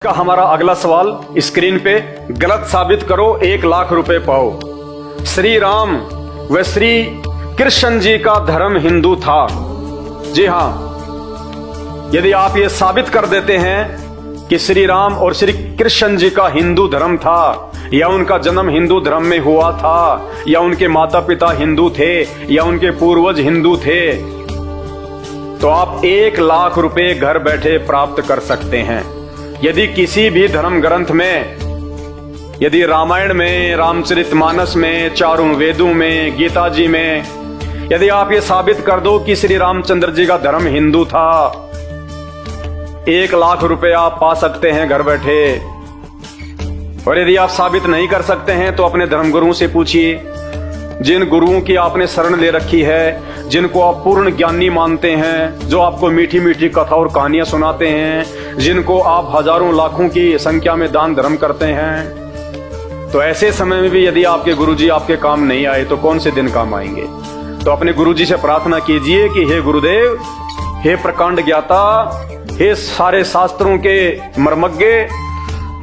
का हमारा अगला सवाल स्क्रीन पे, गलत साबित करो 1 लाख रुपए पाओ। श्री राम व श्री कृष्ण जी का धर्म हिंदू था। जी हाँ, यदि आप ये साबित कर देते हैं कि श्री राम और श्री कृष्ण जी का हिंदू धर्म था, या उनका जन्म हिंदू धर्म में हुआ था, या उनके माता पिता हिंदू थे, या उनके पूर्वज हिंदू थे, तो आप 1 लाख रुपए घर बैठे प्राप्त कर सकते हैं। यदि किसी भी धर्म ग्रंथ में, यदि रामायण में, रामचरितमानस में, चारों वेदों में, गीता जी में, यदि आप ये साबित कर दो कि श्री रामचंद्र जी का धर्म हिंदू था, 1 लाख रुपए आप पा सकते हैं घर बैठे। और यदि आप साबित नहीं कर सकते हैं तो अपने धर्मगुरुओं से पूछिए, जिन गुरुओं की आपने शरण ले रखी है, जिनको आप पूर्ण ज्ञानी मानते हैं, जो आपको मीठी मीठी कथा और कहानियां सुनाते हैं, जिनको आप हजारों लाखों की संख्या में दान धर्म करते हैं, तो ऐसे समय में भी यदि आपके गुरुजी आपके काम नहीं आए तो कौन से दिन काम आएंगे। तो अपने गुरुजी से प्रार्थना कीजिए कि हे गुरुदेव, हे प्रकांड ज्ञाता, हे सारे शास्त्रों के मर्मज्ञ,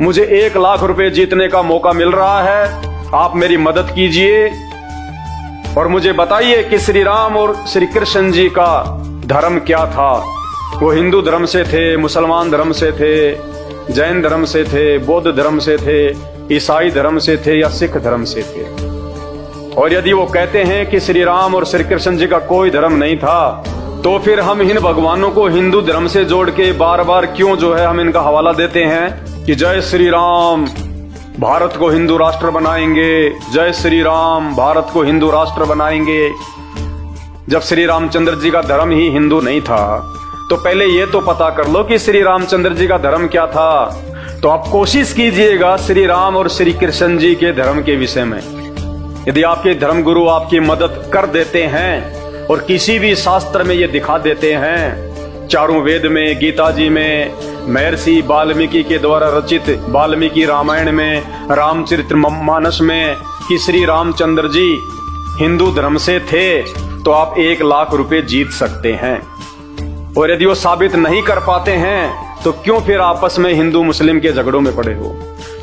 मुझे 1 लाख रुपए जीतने का मौका मिल रहा है, आप मेरी मदद कीजिए और मुझे बताइए कि श्री राम और श्री कृष्ण जी का धर्म क्या था। वो हिंदू धर्म से थे, मुसलमान धर्म से थे, जैन धर्म से थे, बौद्ध धर्म से थे, ईसाई धर्म से थे, या सिख धर्म से थे। और यदि वो कहते हैं कि श्री राम और श्री कृष्ण जी का कोई धर्म नहीं था, तो फिर हम इन भगवानों को हिंदू धर्म से जोड़ के बार बार क्यों जो है हम इनका हवाला देते हैं कि जय श्री राम, भारत को हिंदू राष्ट्र बनाएंगे, जय श्री राम, भारत को हिंदू राष्ट्र बनाएंगे। जब श्री रामचंद्र जी का धर्म ही हिंदू नहीं था, तो पहले ये तो पता कर लो कि श्री रामचंद्र जी का धर्म क्या था। तो आप कोशिश कीजिएगा श्री राम और श्री कृष्ण जी के धर्म के विषय में। यदि आपके धर्मगुरु आपकी मदद कर देते हैं और किसी भी शास्त्र में ये दिखा देते हैं, चारों वेद में, गीता जी में, महर्षि वाल्मीकि के द्वारा रचित वाल्मीकि रामायण में, रामचरितमानस में, कि श्री रामचंद्र जी हिंदू धर्म से थे, तो आप 1 लाख रुपए जीत सकते हैं। और यदि वो साबित नहीं कर पाते हैं तो क्यों फिर आपस में हिंदू मुस्लिम के झगड़ों में पड़े हो?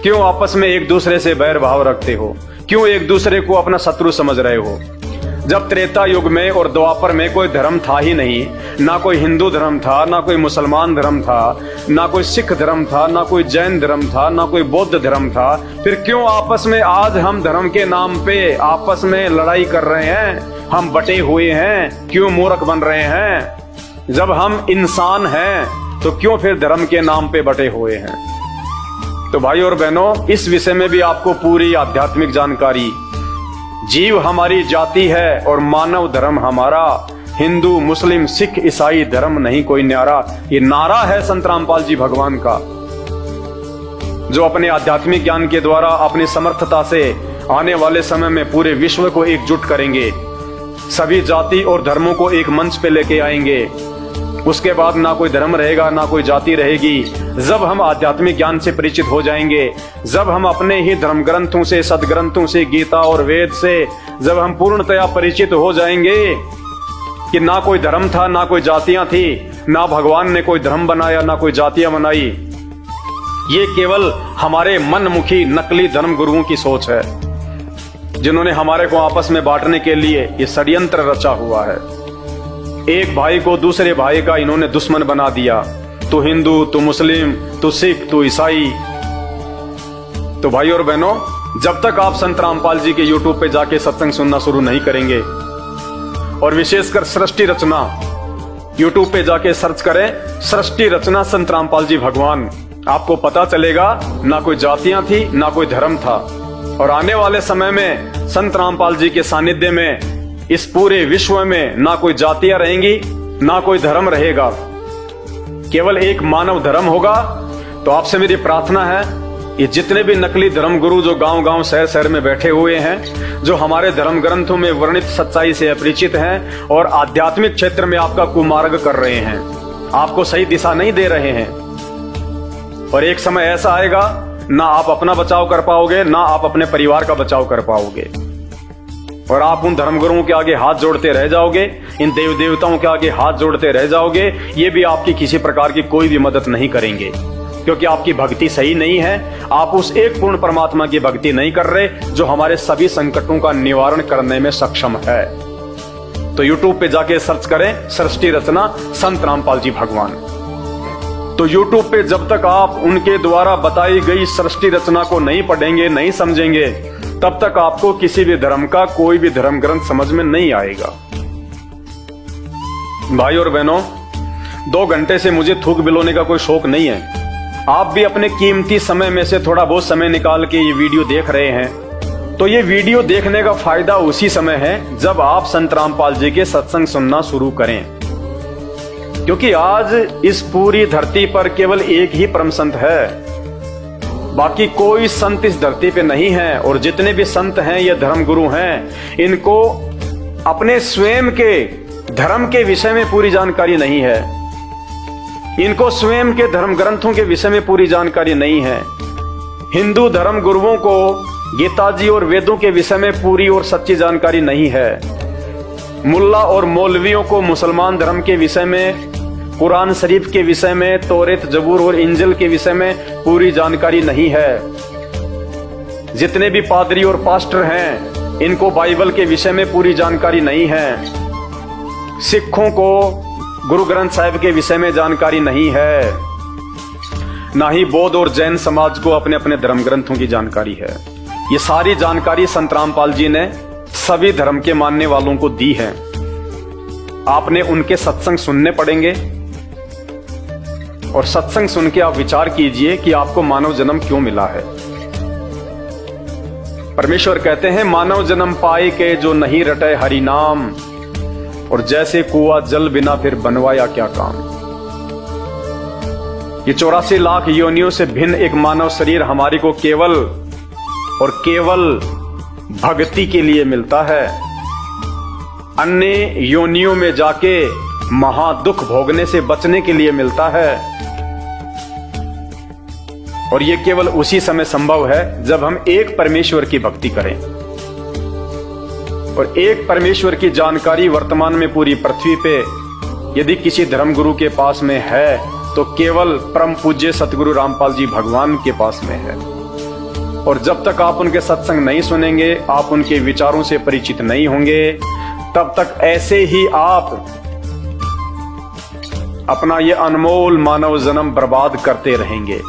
क्यों आपस में एक दूसरे से बैर भाव रखते हो? क्यों एक दूसरे को अपना शत्रु समझ रहे हो? जब त्रेता युग में और द्वापर में कोई धर्म था ही नहीं, ना कोई हिंदू धर्म था, ना कोई मुसलमान धर्म था, ना कोई सिख धर्म था, ना कोई जैन धर्म था, ना कोई बौद्ध धर्म था, फिर क्यों आपस में आज हम धर्म के नाम पे आपस में लड़ाई कर रहे हैं? हम बटे हुए हैं, क्यों मूर्ख बन रहे हैं? जब हम इंसान हैं तो क्यों फिर धर्म के नाम पे बटे हुए हैं? तो भाई और बहनों, इस विषय में भी आपको पूरी आध्यात्मिक जानकारी, जीव हमारी जाति है और मानव धर्म हमारा, हिंदू मुस्लिम सिख ईसाई धर्म नहीं कोई न्यारा, ये नारा है संत रामपाल जी भगवान का, जो अपने आध्यात्मिक ज्ञान के द्वारा अपनी समर्थता से आने वाले समय में पूरे विश्व को एकजुट करेंगे, सभी जाति और धर्मों को एक मंच पे लेके आएंगे। उसके बाद ना कोई धर्म रहेगा, ना कोई जाति रहेगी। जब हम आध्यात्मिक ज्ञान से परिचित हो जाएंगे, जब हम अपने ही धर्म ग्रंथों से, सदग्रंथों से, गीता और वेद से जब हम पूर्णतया परिचित हो जाएंगे कि ना कोई धर्म था, ना कोई जातियां थी, ना भगवान ने कोई धर्म बनाया, ना कोई जातियां बनाई, ये केवल हमारे मनमुखी नकली धर्म गुरुओं की सोच है, जिन्होंने हमारे को आपस में बांटने के लिए ये षड्यंत्र रचा हुआ है। एक भाई को दूसरे भाई का इन्होंने दुश्मन बना दिया, तू हिंदू, तू मुस्लिम, तू सिख, तू ईसाई। तो भाई और बहनों, जब तक आप संत रामपाल जी के यूट्यूब पे जाके सत्संग सुनना शुरू नहीं करेंगे, और विशेषकर सृष्टि रचना यूट्यूब पे जाके सर्च करें, सृष्टि रचना संत रामपाल जी भगवान, आपको पता चलेगा ना कोई जातियां थी, ना कोई धर्म था। और आने वाले समय में संत रामपाल जी के सानिध्य में इस पूरे विश्व में ना कोई जातियां रहेंगी, ना कोई धर्म रहेगा, केवल एक मानव धर्म होगा। तो आपसे मेरी प्रार्थना है, ये जितने भी नकली धर्म गुरु जो गांव गांव शहर शहर में बैठे हुए हैं, जो हमारे धर्म ग्रंथों में वर्णित सच्चाई से अपरिचित हैं और आध्यात्मिक क्षेत्र में आपका कुमार्ग कर रहे हैं, आपको सही दिशा नहीं दे रहे हैं, और एक समय ऐसा आएगा ना आप अपना बचाव कर पाओगे, ना आप अपने परिवार का बचाव कर पाओगे, और आप उन धर्मगुरुओं के आगे हाथ जोड़ते रह जाओगे, इन देव देवताओं के आगे हाथ जोड़ते रह जाओगे, ये भी आपकी किसी प्रकार की कोई भी मदद नहीं करेंगे। क्योंकि आपकी भक्ति सही नहीं है। आप उस एक पूर्ण परमात्मा की भक्ति नहीं कर रहे जो हमारे सभी संकटों का निवारण करने में सक्षम है। तो YouTube पे जाके सर्च करें सृष्टि रचना संत रामपाल जी भगवान। तो YouTube पे जब तक आप उनके द्वारा बताई गई सृष्टि रचना को नहीं पढ़ेंगे, नहीं समझेंगे, तब तक आपको किसी भी धर्म का कोई भी धर्म ग्रंथ समझ में नहीं आएगा। भाई और बहनों, 2 घंटे से मुझे थूक बिलोने का कोई शौक नहीं है। आप भी अपने कीमती समय में से थोड़ा बहुत समय निकाल के ये वीडियो देख रहे हैं, तो ये वीडियो देखने का फायदा उसी समय है जब आप संत रामपाल जी के सत्संग सुनना शुरू करें। क्योंकि आज इस पूरी धरती पर केवल एक ही परम संत है, बाकी कोई संत इस धरती पे नहीं है। और जितने भी संत हैं, ये धर्म गुरु हैं, इनको अपने स्वयं के धर्म के विषय में पूरी जानकारी नहीं है। इनको स्वयं के धर्म ग्रंथों के विषय में पूरी जानकारी नहीं है। हिंदू धर्म गुरुओं को गीता जी और वेदों के विषय में पूरी और सच्ची जानकारी नहीं है। मुल्ला और मौलवियों को मुसलमान धर्म के विषय में, कुरान शरीफ के विषय में, तौरेत, जबूर और इंजिल के विषय में पूरी जानकारी नहीं है। जितने भी पादरी और पास्टर हैं, इनको बाइबल के विषय में पूरी जानकारी नहीं है। सिखों को गुरु ग्रंथ साहिब के विषय में जानकारी नहीं है। ना ही बौद्ध और जैन समाज को अपने अपने धर्म ग्रंथों की जानकारी है। ये सारी जानकारी संत रामपाल जी ने सभी धर्म के मानने वालों को दी है। आपने उनके सत्संग सुनने पड़ेंगे और सत्संग सुन के आप विचार कीजिए कि आपको मानव जन्म क्यों मिला है। परमेश्वर कहते हैं, मानव जन्म पाए के जो नहीं रटे हरि नाम, और जैसे कुआं जल बिना फिर बनवाया क्या काम। ये 84 लाख योनियों से भिन्न एक मानव शरीर हमारी को केवल और केवल भक्ति के लिए मिलता है। अन्य योनियों में जाके महादुख भोगने से बचने के लिए मिलता है। और ये केवल उसी समय संभव है जब हम एक परमेश्वर की भक्ति करें। और एक परमेश्वर की जानकारी वर्तमान में पूरी पृथ्वी पे यदि किसी धर्मगुरु के पास में है तो केवल परम पूज्य सतगुरु रामपाल जी भगवान के पास में है। और जब तक आप उनके सत्संग नहीं सुनेंगे, आप उनके विचारों से परिचित नहीं होंगे, तब तक ऐसे ही आप अपना ये अनमोल मानव जन्म बर्बाद करते रहेंगे।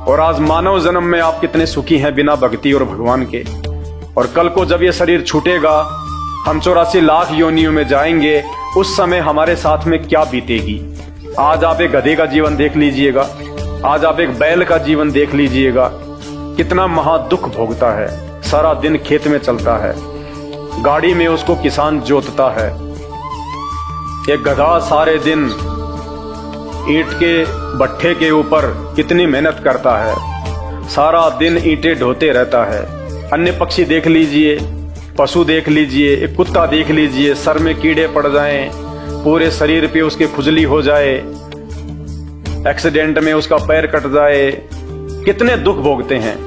और आज मानव जन्म में आप कितने सुखी हैं बिना भक्ति और भगवान के। और कल को जब ये शरीर छूटेगा, हम 84 लाख योनियों में जाएंगे, उस समय हमारे साथ में क्या बीतेगी। आज आप एक गधे का जीवन देख लीजिएगा, आज आप एक बैल का जीवन देख लीजिएगा, कितना महादुख भोगता है। सारा दिन खेत में चलता है, गाड़ी में उसको किसान जोतता है। एक गधा सारे दिन ईंट के भट्ठे के ऊपर कितनी मेहनत करता है, सारा दिन ईंटें ढोते रहता है। अन्य पक्षी देख लीजिए, पशु देख लीजिए, एक कुत्ता देख लीजिए, सर में कीड़े पड़ जाएं, पूरे शरीर पे उसके खुजली हो जाए, एक्सीडेंट में उसका पैर कट जाए, कितने दुख भोगते हैं।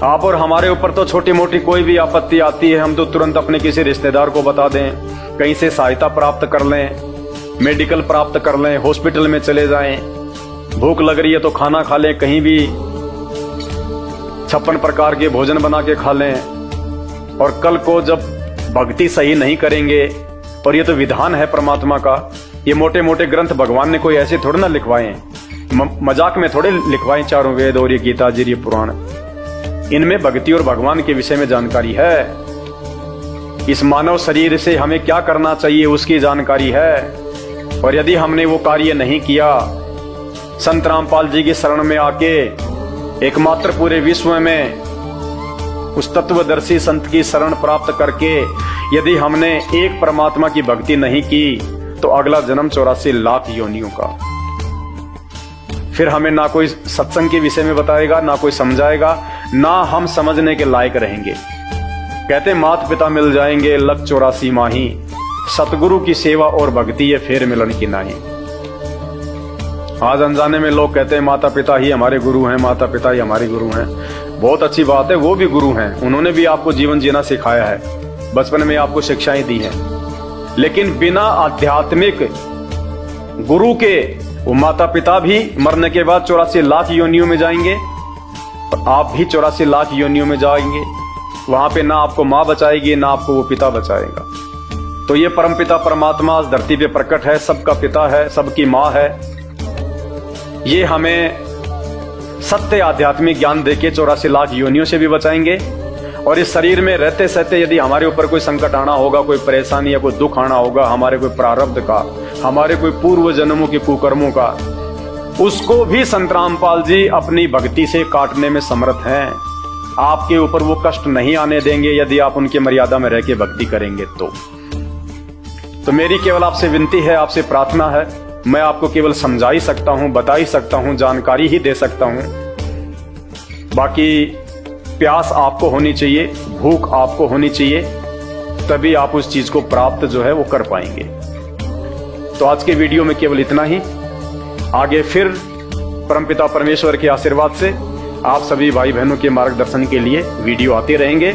आप और हमारे ऊपर तो छोटी मोटी कोई भी आपत्ति आती है, हम तो तुरंत अपने किसी रिश्तेदार को बता दें, कहीं से सहायता प्राप्त कर लें, मेडिकल प्राप्त कर लें, हॉस्पिटल में चले जाएं। भूख लग रही है तो खाना खा लें, कहीं भी 56 प्रकार के भोजन बना के खा लें। और कल को जब भक्ति सही नहीं करेंगे, और ये तो विधान है परमात्मा का, ये मोटे मोटे ग्रंथ भगवान ने कोई ऐसे थोड़े ना लिखवाए, मजाक में थोड़े लिखवाए। चारों वेद और ये गीता जी, ये पुराण, इनमें भक्ति और भगवान के विषय में जानकारी है। इस मानव शरीर से हमें क्या करना चाहिए उसकी जानकारी है। और यदि हमने वो कार्य नहीं किया, संत रामपाल जी की शरण में आके एकमात्र पूरे विश्व में उस तत्वदर्शी संत की शरण प्राप्त करके यदि हमने एक परमात्मा की भक्ति नहीं की, तो अगला जन्म 84 लाख योनियों का। फिर हमें ना कोई सत्संग के विषय में बताएगा, ना कोई समझाएगा, ना हम समझने के लायक रहेंगे। कहते माता पिता मिल जाएंगे लग 84 माही, सतगुरु की सेवा और भक्ति ये फेर मिलन की नाही। आज अनजाने में लोग कहते हैं माता पिता ही हमारे गुरु हैं, माता पिता ही हमारे गुरु हैं। बहुत अच्छी बात है, वो भी गुरु हैं, उन्होंने भी आपको जीवन जीना सिखाया है, बचपन में आपको शिक्षाएं दी हैं। लेकिन बिना आध्यात्मिक गुरु के वो माता पिता भी मरने के बाद 84 लाख योनियों में जाएंगे और आप भी 84 लाख योनियों में जाएंगे। वहां पे ना आपको माँ बचाएगी ना आपको वो पिता बचाएगा। तो ये परमपिता परमात्मा इस धरती पे प्रकट है, सबका पिता है, सबकी माँ है। ये हमें सत्य आध्यात्मिक ज्ञान देके 84 लाख योनियों से भी बचाएंगे। और इस शरीर में रहते सहते यदि हमारे ऊपर कोई संकट आना होगा, कोई परेशानी या कोई दुख आना होगा, हमारे कोई प्रारब्ध का, हमारे कोई पूर्व जन्मों के कुकर्मों का, उसको भी संत रामपाल जी अपनी भक्ति से काटने में समर्थ हैं। आपके ऊपर वो कष्ट नहीं आने देंगे यदि आप उनके मर्यादा में रह के भक्ति करेंगे तो मेरी केवल आपसे विनती है, आपसे प्रार्थना है। मैं आपको केवल समझा ही सकता हूं, बता ही सकता हूं, जानकारी ही दे सकता हूं। बाकी प्यास आपको होनी चाहिए, भूख आपको होनी चाहिए, तभी आप उस चीज को प्राप्त जो है वो कर पाएंगे। तो आज के वीडियो में केवल इतना ही। आगे फिर परमपिता परमेश्वर के आशीर्वाद से आप सभी भाई बहनों के मार्गदर्शन के लिए वीडियो आते रहेंगे।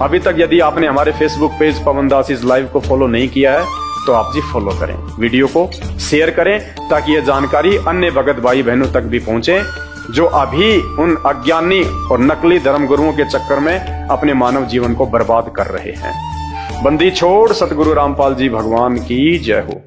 अभी तक यदि आपने हमारे Facebook page Pawan Das is live को फॉलो नहीं किया है तो आप जी फॉलो करें, वीडियो को शेयर करें, ताकि यह जानकारी अन्य भगत भाई बहनों तक भी पहुंचे जो अभी उन अज्ञानी और नकली धर्मगुरुओं के चक्कर में अपने मानव जीवन को बर्बाद कर रहे हैं। बंदी छोड़ सतगुरु रामपाल जी भगवान की जय हो।